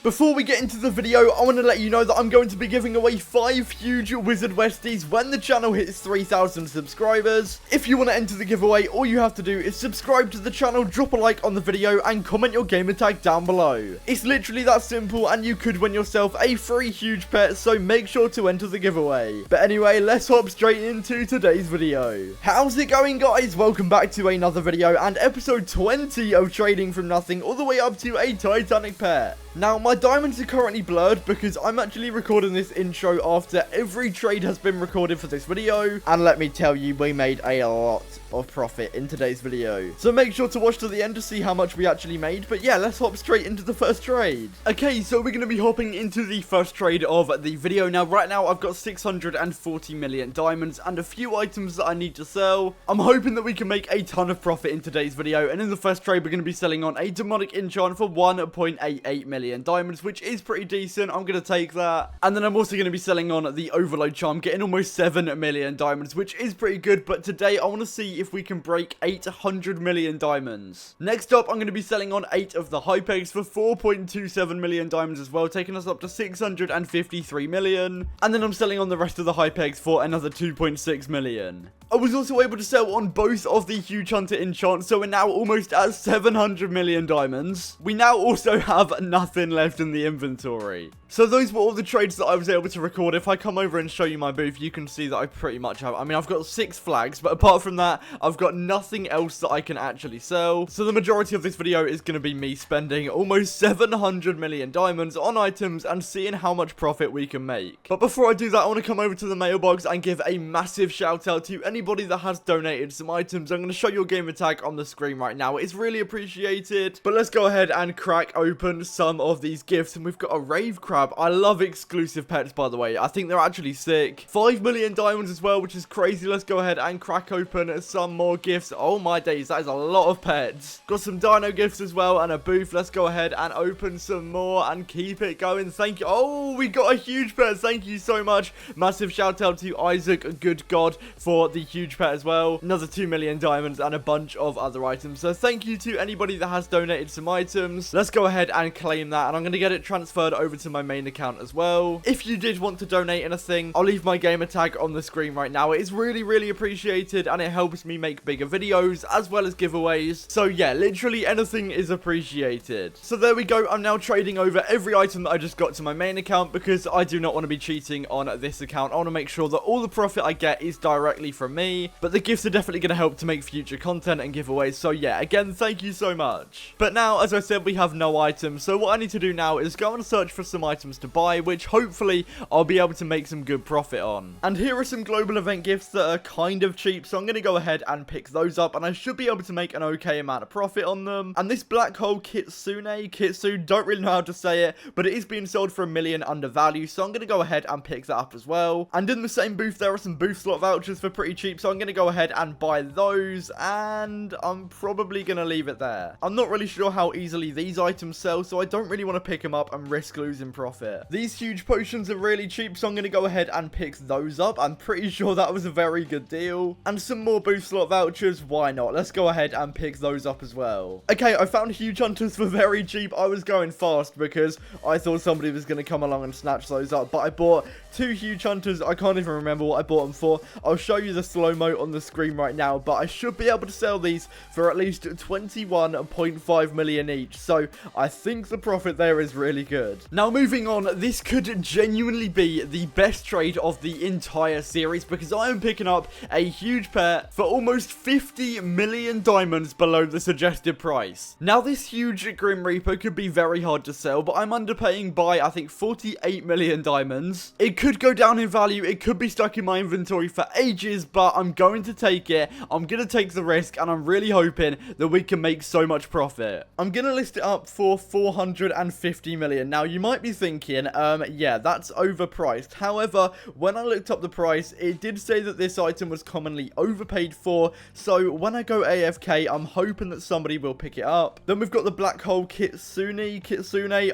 Before we get into the video, I want to let you know that I'm going to be giving away 5 huge Wizard Westies when the channel hits 3,000 subscribers. If you want to enter the giveaway, all you have to do is subscribe to the channel, drop a like on the video, and comment your gamer tag down below. It's literally that simple, and you could win yourself a free huge pet, so make sure to enter the giveaway. But anyway, let's hop straight into today's video. How's it going, guys? Welcome back to another video, and episode 20 of Trading From Nothing, all the way up to a Titanic pet. Now, my diamonds are currently blurred because I'm actually recording this intro after every trade has been recorded for this video. And let me tell you, we made a lot of profit in today's video. So make sure to watch to the end to see how much we actually made. But yeah, let's hop straight into the first trade. Okay, so we're going to be hopping into the first trade of the video. Now, right now, I've got 640 million diamonds and a few items that I need to sell. I'm hoping that we can make a ton of profit in today's video. And in the first trade, we're going to be selling on a demonic enchant for 1.88 million diamonds, which is pretty decent. I'm going to take that. And then I'm also going to be selling on the overload charm, getting almost 7 million diamonds, which is pretty good. But today I want to see if we can break 800 million diamonds. Next up, I'm going to be selling on 8 of the hypex for 4.27 million diamonds as well, taking us up to 653 million. And then I'm selling on the rest of the hypex for another 2.6 million. I was also able to sell on both of the huge hunter enchants, so we're now almost at 700 million diamonds. We now also have nothing left in the inventory. So those were all the trades that I was able to record. If I come over and show you my booth, you can see that I pretty much have, I've got 6 flags, but apart from that, I've got nothing else that I can actually sell. So the majority of this video is going to be me spending almost 700 million diamonds on items and seeing how much profit we can make. But before I do that, I want to come over to the mailbox and give a massive shout out to anybody that has donated some items. I'm going to show your gamer tag on the screen right now. It's really appreciated. But let's go ahead and crack open some of these gifts. And we've got a rave crab. I love exclusive pets, by the way. I think they're actually sick. 5 million diamonds as well, which is crazy. Let's go ahead and crack open some more gifts. Oh my days, that is a lot of pets. Got some dino gifts as well and a booth. Let's go ahead and open some more and keep it going. Thank you. Oh, we got a huge pet. Thank you so much. Massive shout out to Isaac, good God, for the huge pet as well. Another 2 million diamonds and a bunch of other items. So thank you to anybody that has donated some items. Let's go ahead and claim that, and I'm going to get it transferred over to my main account as well. If you did want to donate anything, I'll leave my gamer tag on the screen right now. It is really appreciated, and it helps me make bigger videos as well as giveaways. So yeah, literally anything is appreciated. So there we go. I'm now trading over every item that I just got to my main account because I do not want to be cheating on this account. I want to make sure that all the profit I get is directly from me, but the gifts are definitely going to help to make future content and giveaways. So yeah, again, thank you so much. But now, as I said, we have no items, so what I need to do now is go and search for some items to buy, which hopefully I'll be able to make some good profit on. And here are some global event gifts that are kind of cheap, so I'm going to go ahead and pick those up, and I should be able to make an okay amount of profit on them. And this black hole Kitsu, don't really know how to say it, but it is being sold for 1 million under value, so I'm going to go ahead and pick that up as well. And in the same booth, there are some booth slot vouchers for pretty cheap, so I'm going to go ahead and buy those, and I'm probably going to leave it there. I'm not really sure how easily these items sell, so I don't really want to pick them up and risk losing profit. These huge potions are really cheap, so I'm going to go ahead and pick those up. I'm pretty sure that was a very good deal. And some more boost slot vouchers, why not? Let's go ahead and pick those up as well. Okay, I found huge hunters for very cheap. I was going fast because I thought somebody was going to come along and snatch those up, but I bought 2 huge hunters. I can't even remember what I bought them for. I'll show you the slow-mo on the screen right now, but I should be able to sell these for at least 21.5 million each, so I think the profit there is really good. Now, moving on, this could genuinely be the best trade of the entire series because I am picking up a huge pet for almost 50 million diamonds below the suggested price. Now, this huge Grim Reaper could be very hard to sell, but I'm underpaying by, I think, 48 million diamonds. It could go down in value. It could be stuck in my inventory for ages, but I'm going to take it. I'm going to take the risk, and I'm really hoping that we can make so much profit. I'm going to list it up for 450 million. Now, you might be thinking, yeah, that's overpriced. However, when I looked up the price, it did say that this item was commonly overpaid before, so when I go AFK, I'm hoping that somebody will pick it up. Then we've got the black hole Kitsune,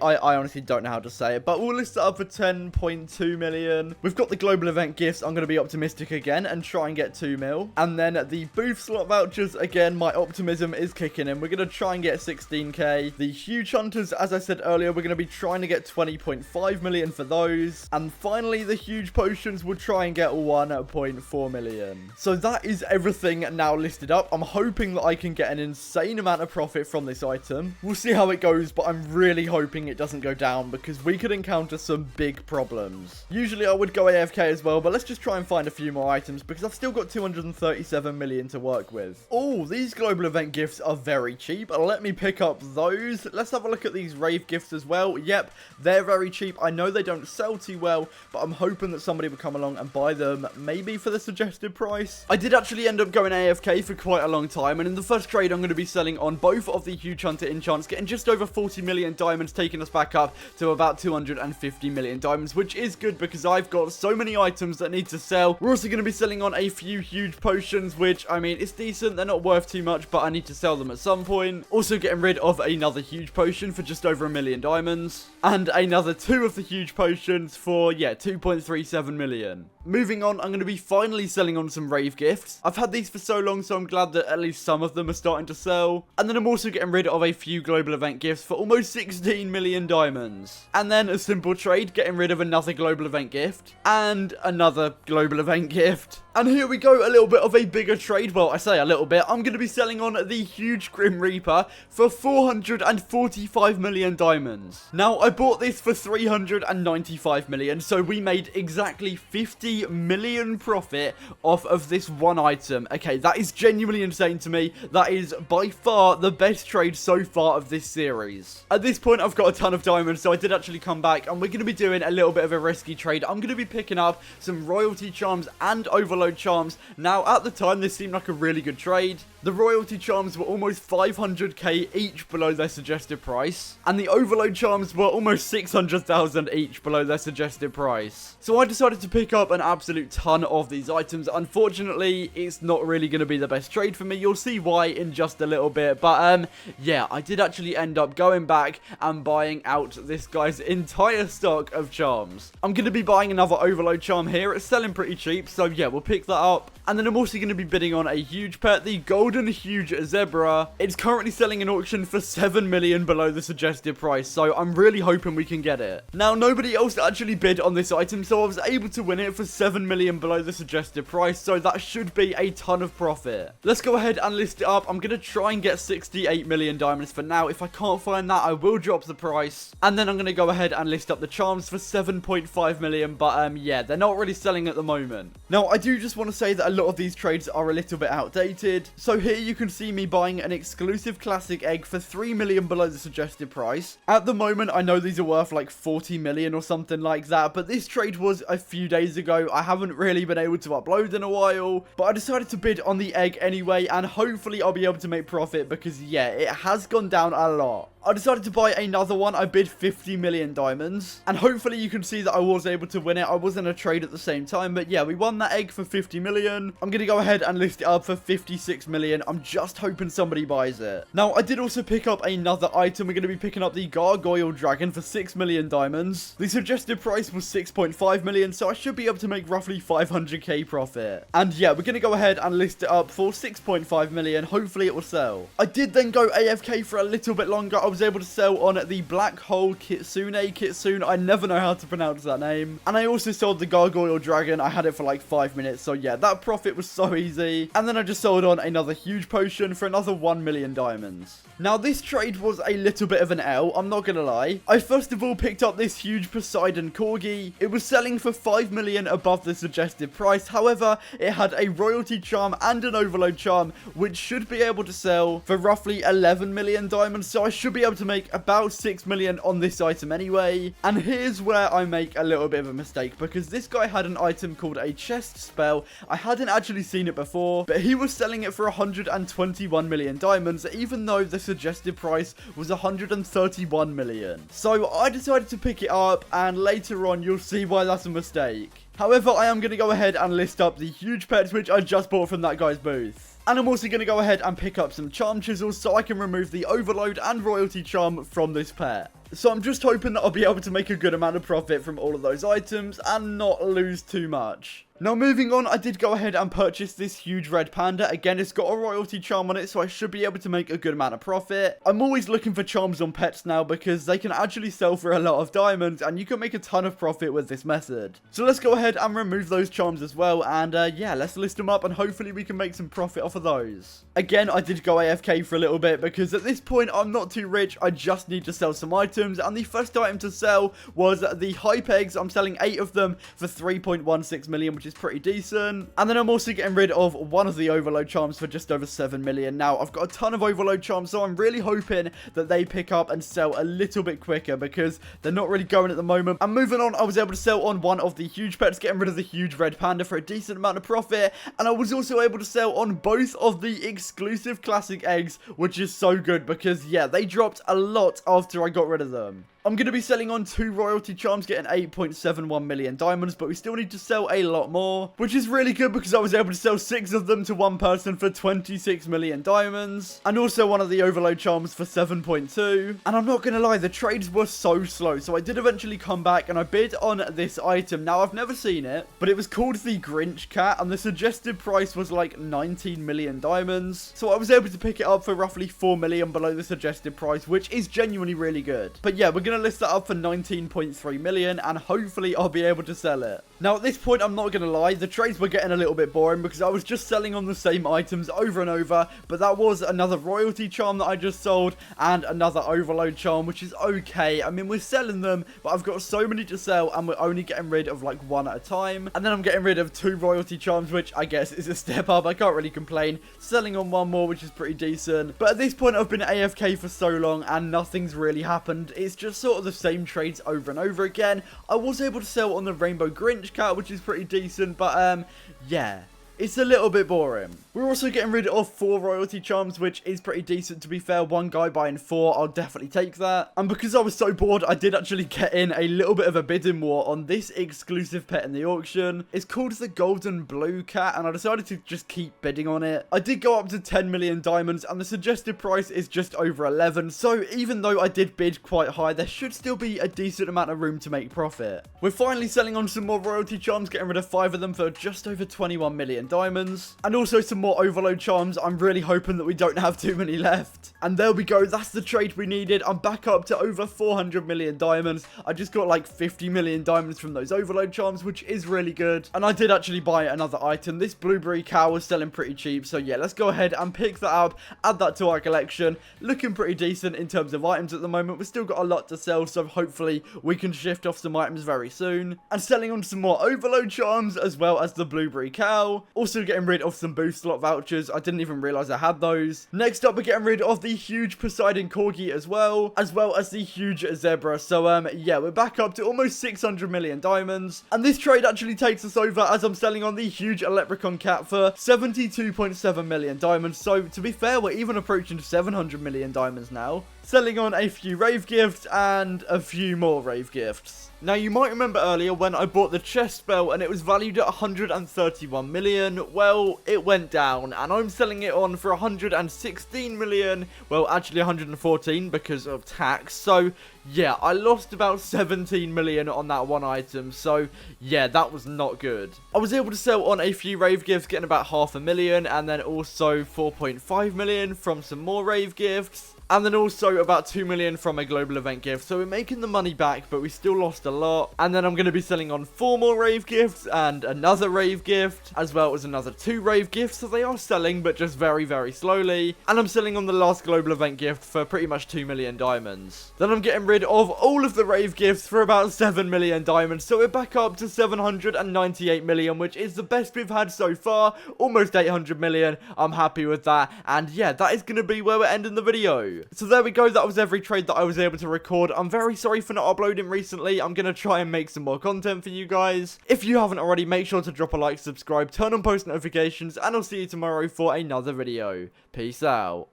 I honestly don't know how to say it, but we'll list it up for 10.2 million. We've got the global event gifts. I'm going to be optimistic again and try and get 2 mil. And then the booth slot vouchers, again, my optimism is kicking in. We're going to try and get 16k. The huge hunters, as I said earlier, we're going to be trying to get 20.5 million for those. And finally, the huge potions will try and get 1.4 million. So that is everything now listed up. I'm hoping that I can get an insane amount of profit from this item. We'll see how it goes, but I'm really hoping it doesn't go down because we could encounter some big problems. Usually I would go AFK as well, but let's just try and find a few more items because I've still got 237 million to work with. Oh, these global event gifts are very cheap. Let me pick up those. Let's have a look at these rave gifts as well. Yep, they're very cheap. I know they don't sell too well, but I'm hoping that somebody will come along and buy them, maybe for the suggested price. I did actually end up going AFK for quite a long time, and in the first trade I'm going to be selling on both of the huge hunter enchants, getting just over 40 million diamonds, taking us back up to about 250 million diamonds, which is good because I've got so many items that need to sell. We're also going to be selling on a few huge potions, which, I mean, it's decent. They're not worth too much, but I need to sell them at some point. Also getting rid of another huge potion for just over 1 million diamonds. And another 2 of the huge potions for, yeah, 2.37 million. Moving on, I'm going to be finally selling on some rave gifts. I've had these for so long, so I'm glad that at least some of them are starting to sell. And then I'm also getting rid of a few global event gifts for almost 16 million diamonds. And then a simple trade, getting rid of another global event gift. And another global event gift. And here we go, a little bit of a bigger trade. Well, I say a little bit. I'm going to be selling on the huge Grim Reaper for 445 million diamonds. Now, I bought this for 395 million, so we made exactly 50 million profit off of this one item. Okay, that is genuinely insane to me. That is by far the best trade so far of this series. At this point, I've got a ton of diamonds, so I did actually come back, and we're going to be doing a little bit of a risky trade. I'm going to be picking up some royalty charms and overload charms. Now, at the time, this seemed like a really good trade. The royalty charms were almost 500k each below their suggested price, and the overload charms were almost 600,000 each below their suggested price. So I decided to pick up an absolute ton of these items. Unfortunately, it's not really going to be the best trade for me. You'll see why in just a little bit, but yeah, I did actually end up going back and buying out this guy's entire stock of charms. I'm going to be buying another overload charm here. It's selling pretty cheap, so yeah, we'll pick that up. And then I'm also going to be bidding on a huge pet, the golden huge zebra. It's currently selling in auction for 7 million below the suggested price, so I'm really hoping we can get it. Now, nobody else actually bid on this item, so I was able to win it for 7 million below the suggested price, so that should be a ton of profit. Let's go ahead and list it up. I'm going to try and get 68 million diamonds for now. If I can't find that, I will drop the price. And then I'm going to go ahead and list up the charms for 7.5 million, but yeah, they're not really selling at the moment. Now, I do just want to say that a lot of these trades are a little bit outdated. So here you can see me buying an exclusive classic egg for 3 million below the suggested price. At the moment, I know these are worth like 40 million or something like that, but this trade was a few days ago. I haven't really been able to upload in a while, but I decided to bid on the egg anyway, and hopefully I'll be able to make profit because yeah, it has gone down a lot. I decided to buy another one. I bid 50 million diamonds, and hopefully you can see that I was able to win it. I was in a trade at the same time, but yeah, we won that egg for 50 million. I'm going to go ahead and list it up for 56 million. I'm just hoping somebody buys it. Now, I did also pick up another item. We're going to be picking up the gargoyle dragon for 6 million diamonds. The suggested price was 6.5 million, so I should be able to make roughly 500k profit. And yeah, we're going to go ahead and list it up for 6.5 million. Hopefully it will sell. I did then go AFK for a little bit longer. I was able to sell on the black hole Kitsune, I never know how to pronounce that name. And I also sold the gargoyle dragon. I had it for like 5 minutes, so yeah, that profit was so easy. And then I just sold on another huge potion for another 1 million diamonds. Now, this trade was a little bit of an L, I'm not gonna lie. I first of all picked up this huge Poseidon corgi. It was selling for 5 million above the suggested price. However, it had a royalty charm and an overload charm, which should be able to sell for roughly 11 million diamonds, so I should be able to make about 6 million on this item anyway. And here's where I make a little bit of a mistake, because this guy had an item called a chest spell. I hadn't actually seen it before, but he was selling it for 121 million diamonds, even though the suggested price was 131 million. So I decided to pick it up, and later on you'll see why that's a mistake. However, I am going to go ahead and list up the huge pets which I just bought from that guy's booth. And I'm also going to go ahead and pick up some charm chisels so I can remove the overload and royalty charm from this pet. So I'm just hoping that I'll be able to make a good amount of profit from all of those items and not lose too much. Now moving on, I did go ahead and purchase this huge red panda. Again, it's got a royalty charm on it, so I should be able to make a good amount of profit. I'm always looking for charms on pets now because they can actually sell for a lot of diamonds and you can make a ton of profit with this method. So let's go ahead and remove those charms as well, and yeah, let's list them up and hopefully we can make some profit off of those. Again, I did go AFK for a little bit because at this point I'm not too rich. I just need to sell some items, and the first item to sell was the hype eggs. I'm selling 8 of them for 3.16 million, which is pretty decent. And then I'm also getting rid of one of the overload charms for just over 7 million. Now, I've got a ton of overload charms, so I'm really hoping that they pick up and sell a little bit quicker because they're not really going at the moment. And moving on, I was able to sell on one of the huge pets, getting rid of the huge red panda for a decent amount of profit. And I was also able to sell on both of the exclusive classic eggs, which is so good because, yeah, they dropped a lot after I got rid of them. I'm going to be selling on 2 royalty charms, getting 8.71 million diamonds, but we still need to sell a lot more, which is really good because I was able to sell 6 of them to one person for 26 million diamonds, and also one of the overload charms for 7.2. And I'm not going to lie, the trades were so slow, so I did eventually come back and I bid on this item. Now, I've never seen it, but it was called the Grinch cat, and the suggested price was like 19 million diamonds, so I was able to pick it up for roughly 4 million below the suggested price, which is genuinely really good. But yeah, we're going to list that up for 19.3 million and hopefully I'll be able to sell it. Now at this point, I'm not going to lie, the trades were getting a little bit boring because I was just selling on the same items over and over, but that was another royalty charm that I just sold and another overload charm, which is okay. I mean, we're selling them, but I've got so many to sell and we're only getting rid of like 1 at a time. And then I'm getting rid of 2 royalty charms, which I guess is a step up. I can't really complain. Selling on 1 more, which is pretty decent. But at this point, I've been AFK for so long and nothing's really happened. It's just sort of the same trades over and over again. I was able to sell on the Rainbow Grinch cat, which is pretty decent, but yeah, it's a little bit boring. We're also getting rid of 4 royalty charms, which is pretty decent, to be fair. One guy buying 4, I'll definitely take that. And because I was so bored, I did actually get in a little bit of a bidding war on this exclusive pet in the auction. It's called the Golden Blue Cat, and I decided to just keep bidding on it. I did go up to 10 million diamonds, and the suggested price is just over 11. So even though I did bid quite high, there should still be a decent amount of room to make profit. We're finally selling on some more royalty charms, getting rid of 5 of them for just over 21 million diamonds, and also some more overload charms. I'm really hoping that we don't have too many left. And there we go, that's the trade we needed. I'm back up to over 400 million diamonds. I just got like 50 million diamonds from those overload charms, which is really good. And I did actually buy another item. This blueberry cow was selling pretty cheap, so yeah, let's go ahead and pick that up, add that to our collection. Looking pretty decent in terms of items at the moment. We've still got a lot to sell, so hopefully we can shift off some items very soon. And selling on some more overload charms as well as the blueberry cow. Also getting rid of some boost slot vouchers. I didn't even realize I had those. Next up, we're getting rid of the huge Poseidon corgi as well as the huge zebra. So yeah, we're back up to almost 600 million diamonds, and this trade actually takes us over as I'm selling on the huge leprechaun cat for 72.7 million diamonds. So to be fair, we're even approaching 700 million diamonds now. Selling on a few rave gifts and a few more rave gifts. Now, you might remember earlier when I bought the chest spell and it was valued at 131 million. Well, it went down and I'm selling it on for 116 million. Well, actually 114 because of tax. So, yeah, I lost about 17 million on that one item. So, yeah, that was not good. I was able to sell on a few rave gifts, getting about 500,000, and then also 4.5 million from some more rave gifts. And then also about 2 million from a global event gift. So we're making the money back, but we still lost a lot. And then I'm going to be selling on 4 more rave gifts and another rave gift, as well as another 2 rave gifts. So they are selling, but just very, very slowly. And I'm selling on the last global event gift for pretty much 2 million diamonds. Then I'm getting rid of all of the rave gifts for about 7 million diamonds. So we're back up to 798 million, which is the best we've had so far. Almost 800 million. I'm happy with that. And yeah, that is going to be where we're ending the video. So there we go, that was every trade that I was able to record. I'm very sorry for not uploading recently. I'm going to try and make some more content for you guys. If you haven't already, make sure to drop a like, subscribe, turn on post notifications, and I'll see you tomorrow for another video. Peace out.